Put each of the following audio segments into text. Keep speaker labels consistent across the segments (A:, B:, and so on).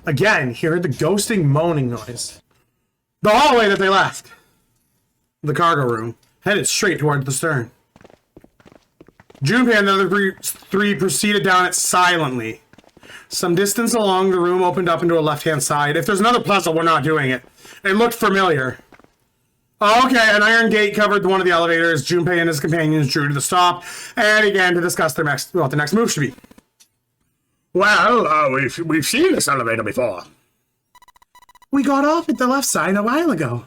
A: Again, he heard the ghosting moaning noise. The hallway that they left. The cargo room. Headed straight toward the stern. Junpei and the other three proceeded down it silently. Some distance along, the room opened up into a left-hand side. If there's another puzzle, we're not doing it. It looked familiar. Okay, an iron gate covered one of the elevators. Junpei and his companions drew to the stop and began to discuss what the next move should be.
B: Well, we've seen this elevator before.
A: We got off at the left side a while ago.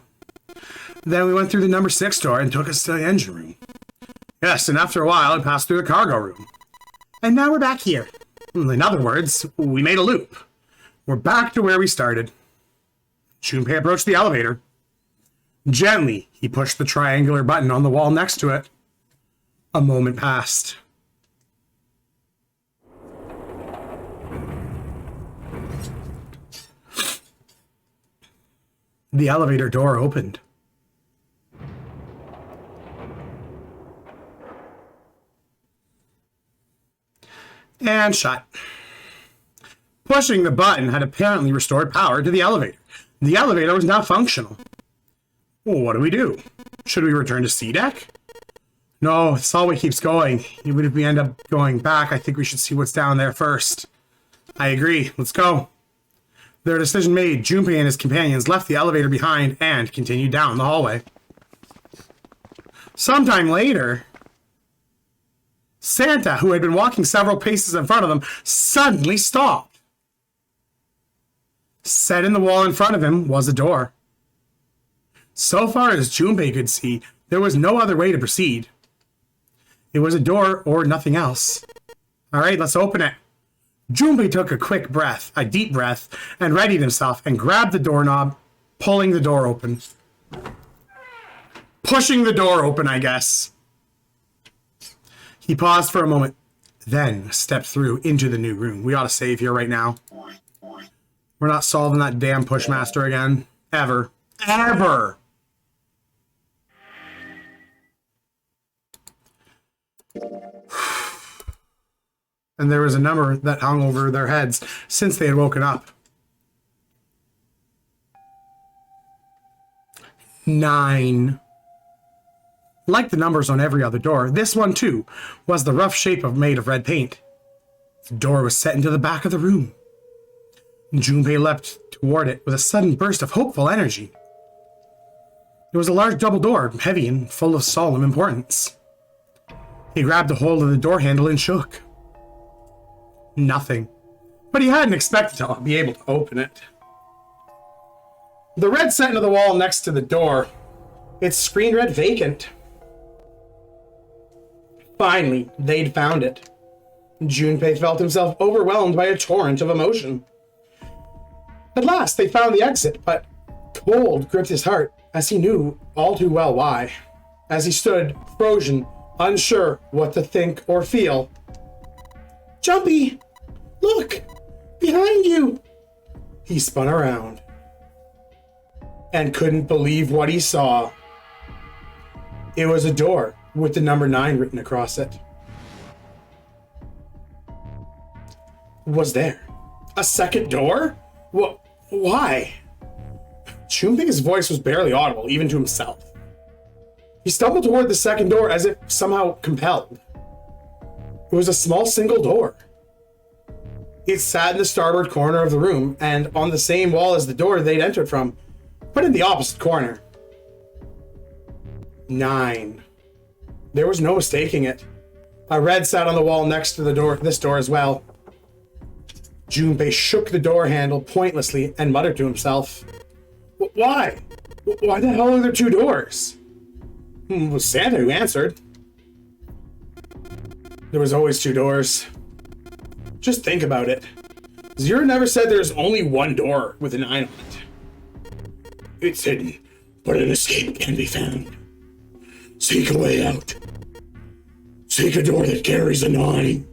A: Then we went through the number 6 door and took us to the engine room. Yes, and after a while, it passed through the cargo room. And now we're back here. In other words, we made a loop. We're back to where we started. Junpei approached the elevator. Gently, he pushed the triangular button on the wall next to it. A moment passed. The elevator door opened. And shut. Pushing the button had apparently restored power to the elevator. The elevator was now functional. Well, what do we do? Should we return to C deck? No, this hallway keeps going. Even if we end up going back, I think we should see what's down there first. I agree. Let's go. Their decision made, Junpei and his companions left the elevator behind and continued down the hallway. Sometime later, Santa, who had been walking several paces in front of them, suddenly stopped. Set in the wall in front of him was a door. So far as Junpei could see, there was no other way to proceed. It was a door or nothing else. All right, let's open it. Junpei took a deep breath, and readied himself and grabbed the doorknob, pulling the door open. Pushing the door open, I guess. He paused for a moment, then stepped through into the new room. We ought to save here right now. We're not solving that damn Pushmaster again. Ever. Ever! And there was a number that hung over their heads since they had woken up. 9. Like the numbers on every other door, this one too was the rough shape made of red paint. The door was set into the back of the room. Junpei leapt toward it with a sudden burst of hopeful energy. It was a large double door, heavy and full of solemn importance. He grabbed a hold of the door handle and shook. Nothing. But he hadn't expected to be able to open it. The red set into the wall next to the door. Its screen read vacant. Finally, they'd found it. Junpei felt himself overwhelmed by a torrent of emotion. At last, they found the exit, but cold gripped his heart, as he knew all too well why. As he stood, frozen, unsure what to think or feel. Jumpy! Look! Behind you! He spun around and couldn't believe what he saw. It was a door with the number 9 written across it. Was there a second door? Why? Junpei's voice was barely audible, even to himself. He stumbled toward the second door as if somehow compelled. It was a small single door. It sat in the starboard corner of the room and on the same wall as the door they'd entered from, but in the opposite corner. 9. There was no mistaking it. A red sat on the wall next to this door as well. Junpei shook the door handle pointlessly and muttered to himself, Why? Why the hell are there 2 doors? It was Santa who answered. There was always 2 doors. Just think about it. Zero never said there's only 1 door with a 9 on it. It's hidden, but an escape can be found. Seek a way out. Seek a door that carries a 9.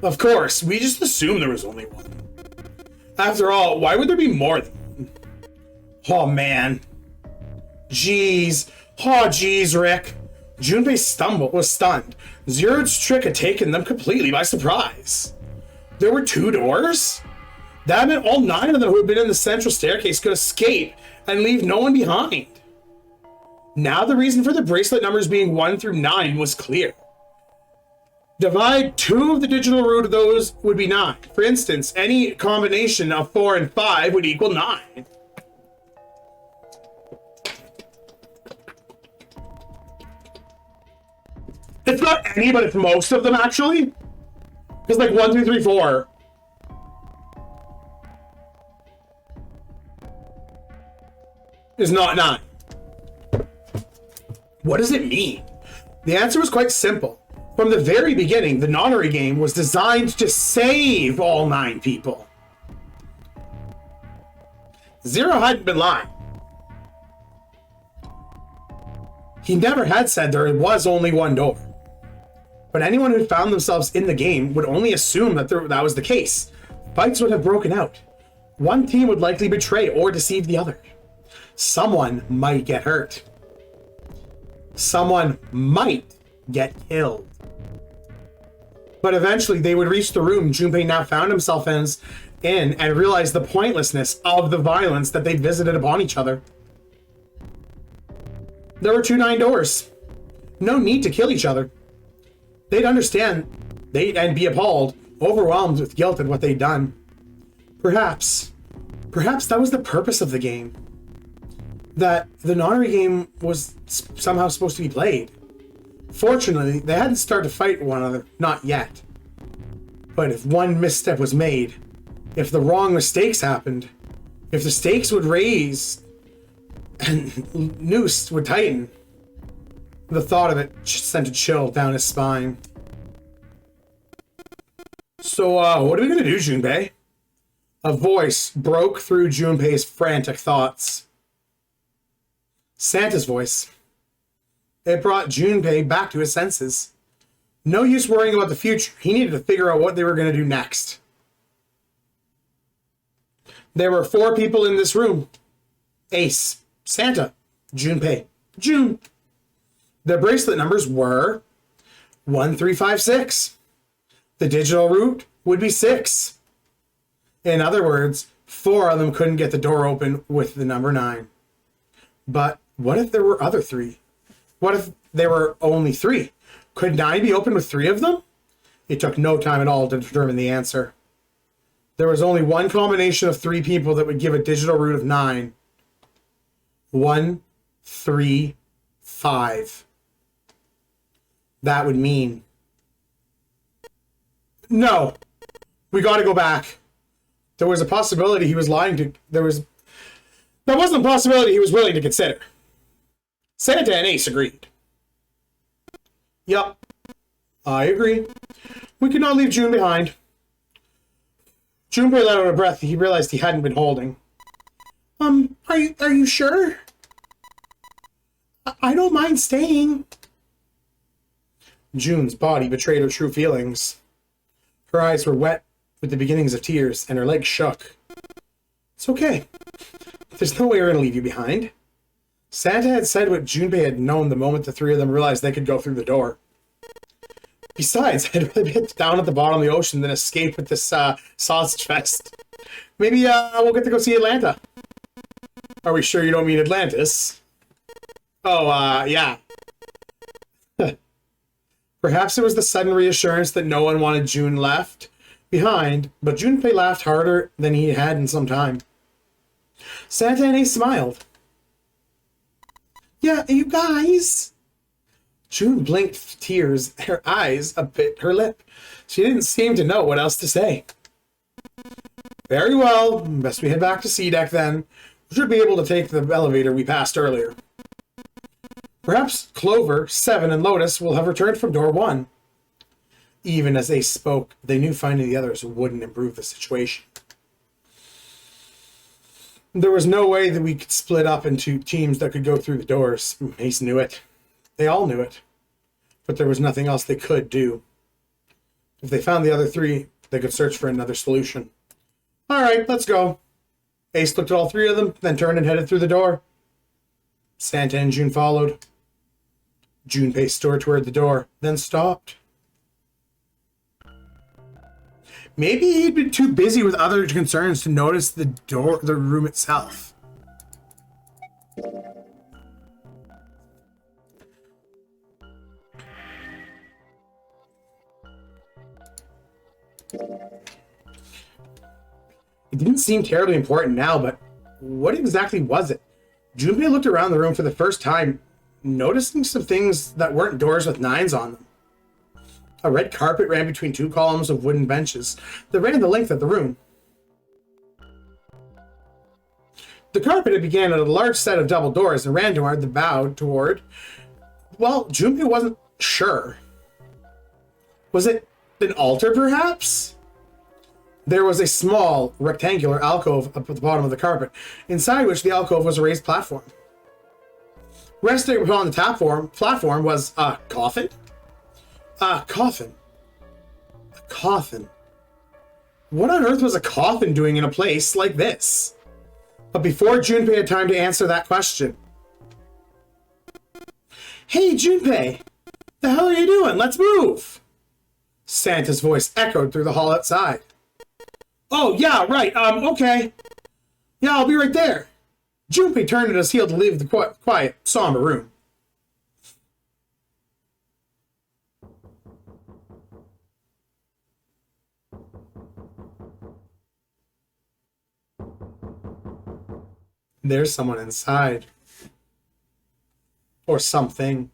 A: Of course, we just assumed there was only 1. After all, why would there be more than 1? Oh man. Jeez. Oh jeez, Rick. Junpei was stunned. Zero's trick had taken them completely by surprise. There were 2 doors? That meant all 9 of them who had been in the central staircase could escape and leave no one behind. Now the reason for the bracelet numbers being 1 through 9 was clear. Divide 2 of the digital root of those would be 9. For instance, any combination of 4 and 5 would equal 9. It's not any, but it's most of them, actually. It's like 1, 2, 3, 4. Is not 9. What does it mean? The answer was quite simple. From the very beginning, the Nonary game was designed to save all 9 people. Zero hadn't been lying. He never had said there was only 1 door. But anyone who found themselves in the game would only assume that that was the case. Fights would have broken out. One team would likely betray or deceive the other. Someone might get hurt. Someone might get killed. But eventually they would reach the room Junpei now found himself in and realize the pointlessness of the violence that they'd visited upon each other. There were 2 9 doors. No need to kill each other. They'd understand and be appalled, overwhelmed with guilt at what they'd done. Perhaps that was the purpose of the game. That the Nonary game was somehow supposed to be played. Fortunately, they hadn't started to fight one another, not yet. But if one misstep was made, if the wrong mistakes happened, if the stakes would raise and noose would tighten, the thought of it sent a chill down his spine. So, what are we gonna do, Junpei? A voice broke through Junpei's frantic thoughts. Santa's voice. It brought Junpei back to his senses. No use worrying about the future. He needed to figure out what they were going to do next. There were 4 people in this room. Ace, Santa, Junpei, June. Their bracelet numbers were 1, 3, 5, 6. The digital root would be 6. In other words, 4 of them couldn't get the door open with the number 9. But what if there were other 3? What if there were only 3? Could 9 be opened with 3 of them? It took no time at all to determine the answer. There was only one combination of 3 people that would give a digital root of 9. 1, 3, 5. That would mean... No. We gotta go back. There was a possibility he was lying to... That wasn't a possibility he was willing to consider. Santa and Ace agreed. Yup. I agree. We could not leave June behind. Junpei let out a breath he realized he hadn't been holding. Are you sure? I don't mind staying. June's body betrayed her true feelings. Her eyes were wet with the beginnings of tears, and her legs shook. It's okay. There's no way we're going to leave you behind. Santa had said what Junpei had known the moment the 3 of them realized they could go through the door. Besides, I'd rather be down at the bottom of the ocean than escape with this sausage fest. Maybe we'll get to go see Atlanta. Are we sure you don't mean Atlantis? Oh, yeah. Perhaps it was the sudden reassurance that no one wanted June left behind, but Junpei laughed harder than he had in some time. Santa and Ace smiled. Yeah, you guys. June blinked tears, her eyes a bit her lip. She didn't seem to know what else to say. Very well, best we head back to C deck then. We should be able to take the elevator we passed earlier. Perhaps Clover, Seven, and Lotus will have returned from door 1. Even as Ace spoke, they knew finding the others wouldn't improve the situation. There was no way that we could split up into teams that could go through the doors. Ace knew it. They all knew it. But there was nothing else they could do. If they found the other 3, they could search for another solution. All right, let's go. Ace looked at all 3 of them, then turned and headed through the door. Santa and June followed. Junpei stood toward the door, then stopped. Maybe he'd been too busy with other concerns to notice the room itself. It didn't seem terribly important now, but what exactly was it? Junpei looked around the room for the first time, noticing some things that weren't doors with 9s on them. A red carpet ran between 2 columns of wooden benches that ran the length of the room. The carpet began at a large set of double doors and ran toward the bow toward... Well, Junpei wasn't sure. Was it an altar, perhaps? There was a small, rectangular alcove up at the bottom of the carpet, inside which the alcove was a raised platform. Resting upon the platform was a coffin? A coffin. A coffin. What on earth was a coffin doing in a place like this? But before Junpei had time to answer that question... Hey, Junpei! The hell are you doing? Let's move! Santa's voice echoed through the hall outside. Oh, yeah, right, okay. Yeah, I'll be right there. Junpei turned at his heel to leave the quiet, somber room. There's someone inside. Or something.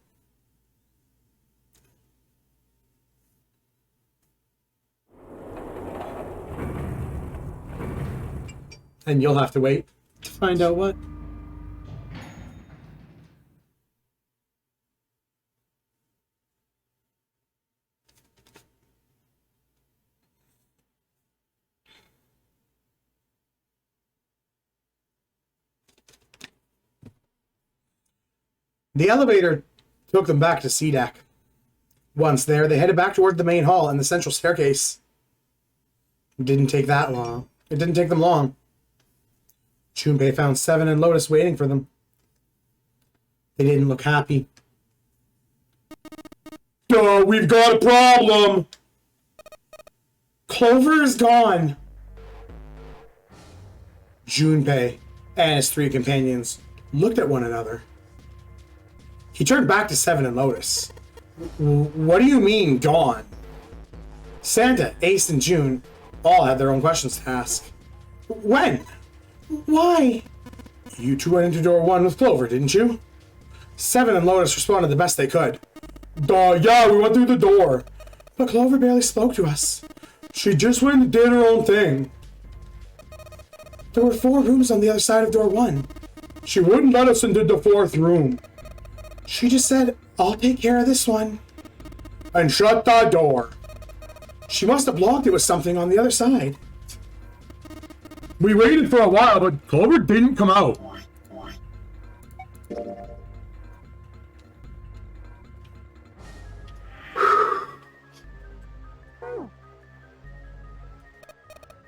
A: And you'll have to wait to find out what. The elevator took them back to C-Deck. Once there, they headed back toward the main hall and the central staircase. It didn't take that long. It didn't take them long. Junpei found Seven and Lotus waiting for them. They didn't look happy. Duh, we've got a problem! Clover is gone! Junpei and his 3 companions looked at one another. He turned back to Seven and Lotus. What do you mean, gone? Santa, Ace, and June all had their own questions to ask. When? Why? You 2 went into door 1 with Clover, didn't you? Seven and Lotus responded the best they could. Yeah, we went through the door. But Clover barely spoke to us. She just went and did her own thing. There were 4 rooms on the other side of door 1. She wouldn't let us into the 4th room. She just said, I'll take care of this one. And shut the door. She must have blocked it with something on the other side. We waited for a while, but Clover didn't come out.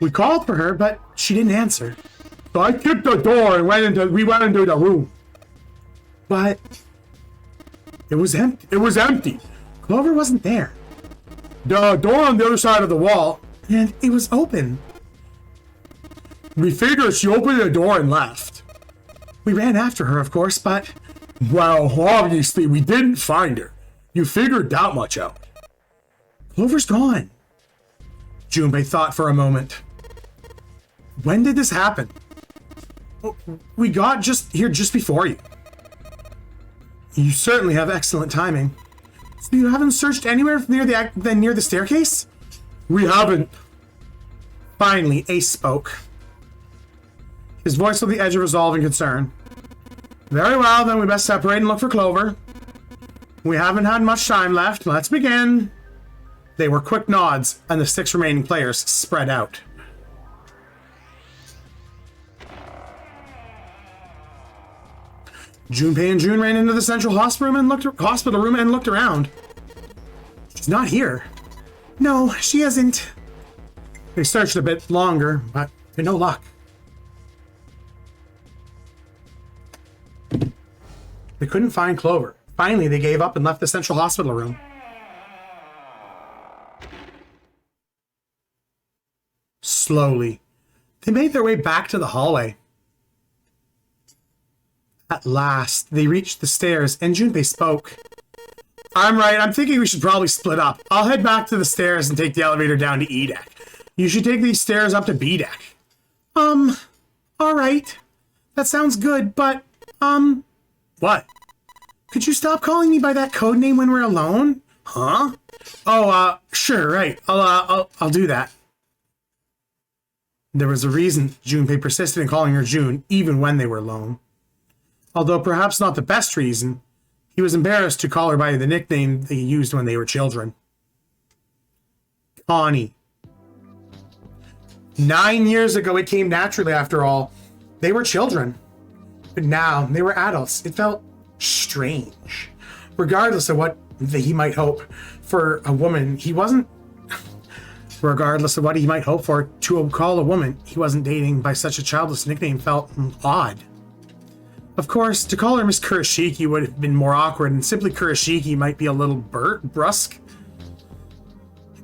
A: We called for her, but she didn't answer. So I kicked the door and we went into the room. But it was empty. It was empty. Clover wasn't there. The door on the other side of the wall, and it was open. We figured she opened the door and left. We ran after her, of course, but... Well, obviously we didn't find her. You figured that much out. Clover's gone. Junpei thought for a moment. When did this happen? We got here just before you. You certainly have excellent timing. So you haven't searched anywhere near the staircase? We haven't. Finally, Ace spoke. His voice on the edge of resolve and concern. Very well, then we best separate and look for Clover. We haven't had much time left. Let's begin. They were quick nods, and the 6 remaining players spread out. Junpei and June ran into the central hospital room and looked around. She's not here. No, she isn't. They searched a bit longer, but to no luck. They couldn't find Clover. Finally, they gave up and left the central hospital room.
C: Slowly, they made their way back to the hallway. At last, they reached the stairs, and Junpei spoke. I'm right. I'm thinking we should probably split up. I'll head back to the stairs and take the elevator down to E deck. You should take these stairs up to B deck. All right. That sounds good, but, What? Could you stop calling me by that code name when we're alone? Huh? Oh, sure, right. I'll do that. There was a reason Junpei persisted in calling her June, even when they were alone. Although perhaps not the best reason, he was embarrassed to call her by the nickname they used when they were children. Connie. 9 years ago, it came naturally after all. They were children. But now, they were adults. It felt strange. Regardless of what he might hope for a woman, he wasn't... Regardless of what he might hope for to call a woman he wasn't dating by such a childless nickname felt odd. Of course, to call her Miss Kurashiki would have been more awkward, and simply Kurashiki might be a little brusque.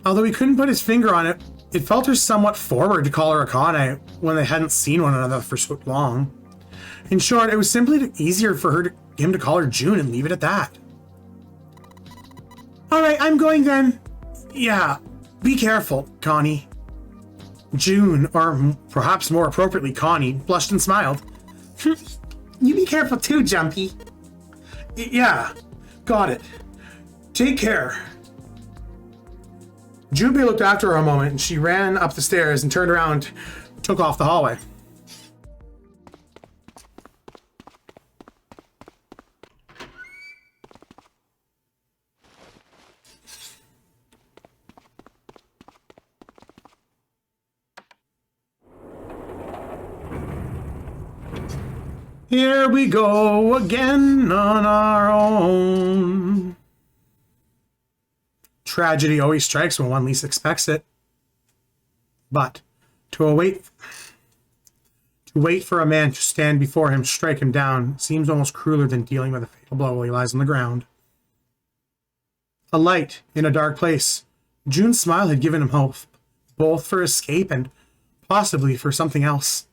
C: Although he couldn't put his finger on it, it felt her somewhat forward to call her Akane when they hadn't seen one another for so long. In short, it was simply easier for him to call her June and leave it at that. Alright, I'm going then. Yeah, be careful, Connie. June, or perhaps more appropriately Connie, blushed and smiled. You be careful too, Jumpy. Yeah, got it. Take care. Junpei looked after her a moment, and she ran up the stairs and turned around, took off the hallway. Here we go again on our own. Tragedy always strikes when one least expects it. But to wait for a man to stand before him, strike him down, seems almost crueler than dealing with a fatal blow while he lies on the ground. A light in a dark place. June's smile had given him hope, both for escape and possibly for something else.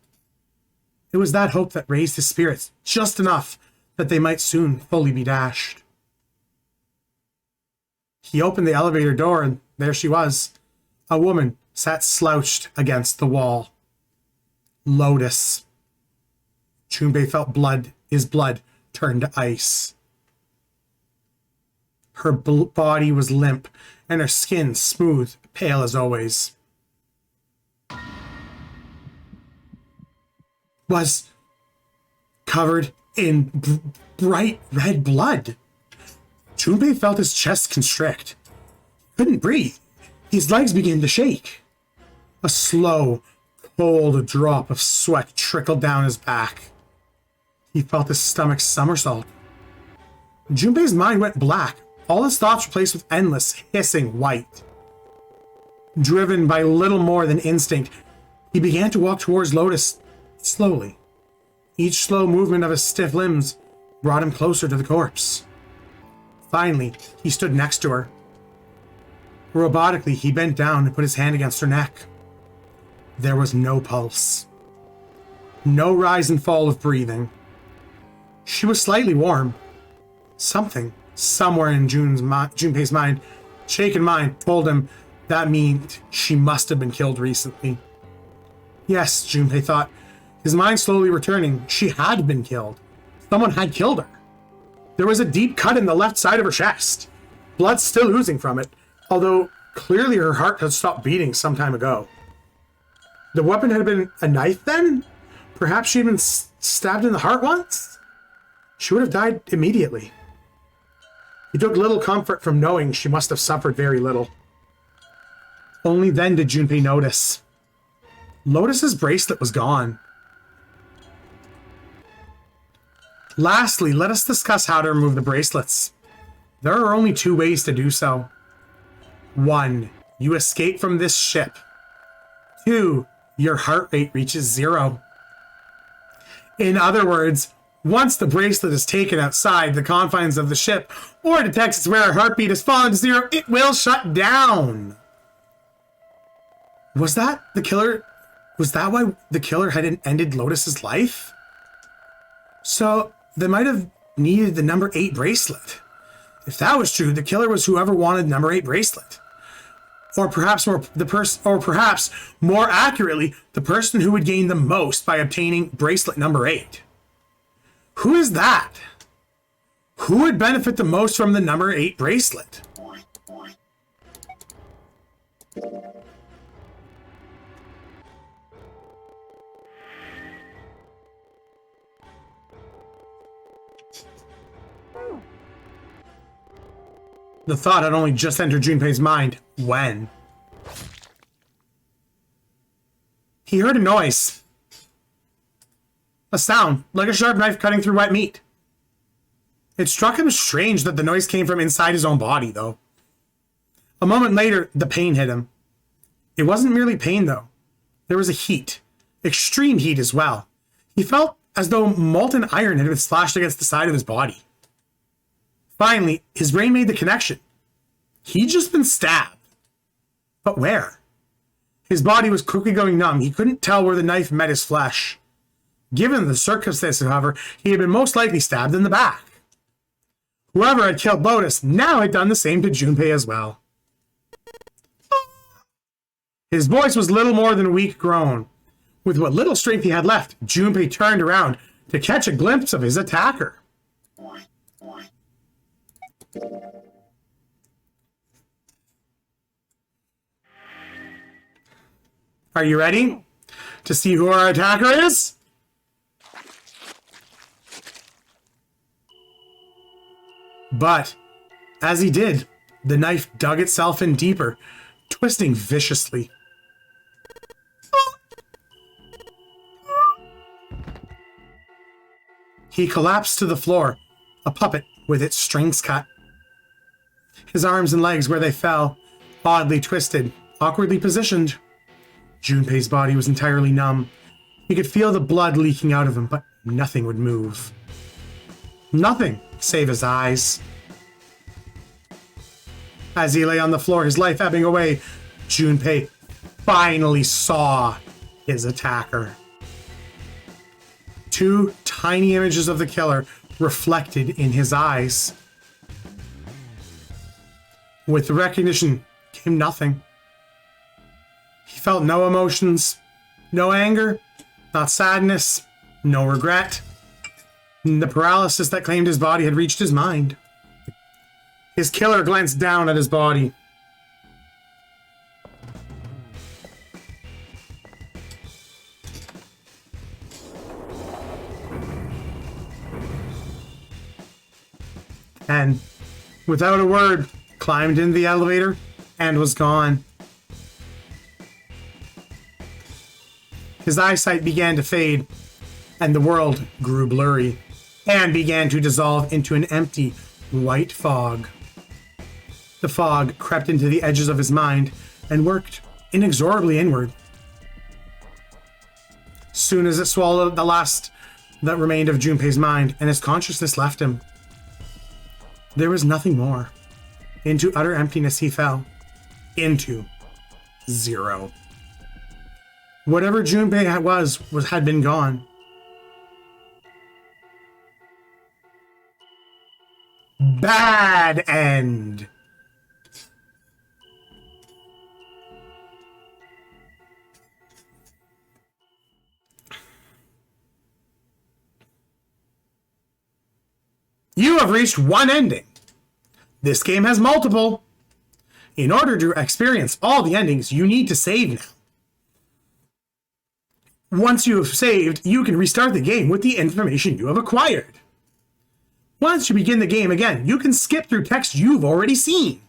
C: It was that hope that raised his spirits just enough that they might soon fully be dashed. He opened the elevator door, and there she was. A woman sat slouched against the wall. Lotus. Junpei felt his blood turned to ice. Her body was limp, and her skin smooth, pale as always. Was covered in bright red blood. Junpei felt his chest constrict. Couldn't breathe. His legs began to shake. A slow, cold drop of sweat trickled down his back. He felt his stomach somersault. Junpei's mind went black. All his thoughts replaced with endless, hissing white. Driven by little more than instinct, he began to walk towards Lotus slowly. Each slow movement of his stiff limbs brought him closer to the corpse. Finally, he stood next to her. Robotically, he bent down and put his hand against her neck. There was no pulse. No rise and fall of breathing. She was slightly warm. Something, somewhere in Junpei's mind, shaken mind, told him that meant she must have been killed recently. Yes, Junpei thought, his mind slowly returning. She had been killed. Someone had killed her. There was a deep cut in the left side of her chest. Blood still oozing from it, although clearly her heart had stopped beating some time ago. The weapon had been a knife then? Perhaps she'd been stabbed in the heart once? She would have died immediately. He took little comfort from knowing she must have suffered very little. Only then did Junpei notice. Lotus's bracelet was gone. Lastly, let us discuss how to remove the bracelets. There are only two ways to do so. 1. You escape from this ship. 2. Your heart rate reaches 0. In other words, once the bracelet is taken outside the confines of the ship or detects its rare heartbeat has fallen to 0, it will shut down. Was that the killer Was that why the killer had ended Lotus's life? So they might have needed the number 8 bracelet. If that was true, the killer was whoever wanted number 8 bracelet. Or perhaps more accurately, the person who would gain the most by obtaining bracelet number 8. Who is that? Who would benefit the most from the number 8 bracelet? The thought had only just entered Junpei's mind when he heard a noise. A sound, like a sharp knife cutting through wet meat. It struck him strange that the noise came from inside his own body, though. A moment later, the pain hit him. It wasn't merely pain, though. There was a heat. Extreme heat as well. He felt as though molten iron had been slashed against the side of his body. Finally, his brain made the connection. He'd just been stabbed. But where? His body was quickly going numb. He couldn't tell where the knife met his flesh. Given the circumstances, however, he had been most likely stabbed in the back. Whoever had killed Lotus now had done the same to Junpei as well. His voice was little more than a weak groan. With what little strength he had left, Junpei turned around to catch a glimpse of his attacker. Are you ready to see who our attacker is? But as he did, the knife dug itself in deeper, twisting viciously. He collapsed to the floor, a puppet with its strings cut. His arms and legs, where they fell, oddly twisted, awkwardly positioned. Junpei's body was entirely numb. He could feel the blood leaking out of him, but nothing would move. Nothing, save his eyes. As he lay on the floor, his life ebbing away, Junpei finally saw his attacker. 2 tiny images of the killer reflected in his eyes. With the recognition came nothing. He felt no emotions, no anger, not sadness, no regret. The paralysis that claimed his body had reached his mind. His killer glanced down at his body. And, without a word, climbed into the elevator and was gone. His eyesight began to fade, and the world grew blurry and began to dissolve into an empty, white fog. The fog crept into the edges of his mind and worked inexorably inward. Soon as it swallowed the last that remained of Junpei's mind and his consciousness left him, there was nothing more. Into utter emptiness he fell. Into zero. Whatever Junpei had been gone. Bad end. You have reached one ending. This game has multiple. In order to experience all the endings, you need to save now. Once you have saved, you can restart the game with the information you have acquired. Once you begin the game again, you can skip through text you've already seen.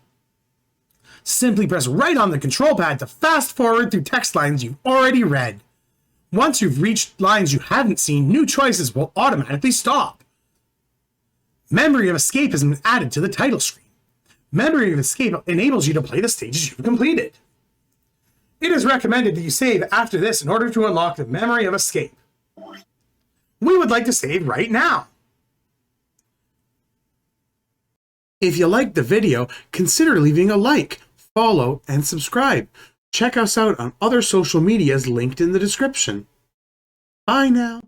C: Simply press right on the control pad to fast forward through text lines you've already read. Once you've reached lines you haven't seen, new choices will automatically stop. Memory of Escape has been added to the title screen. Memory of Escape enables you to play the stages you've completed. It is recommended that you save after this in order to unlock the Memory of Escape. We would like to save right now. If you liked the video, consider leaving a like, follow, and subscribe. Check us out on other social medias linked in the description. Bye now.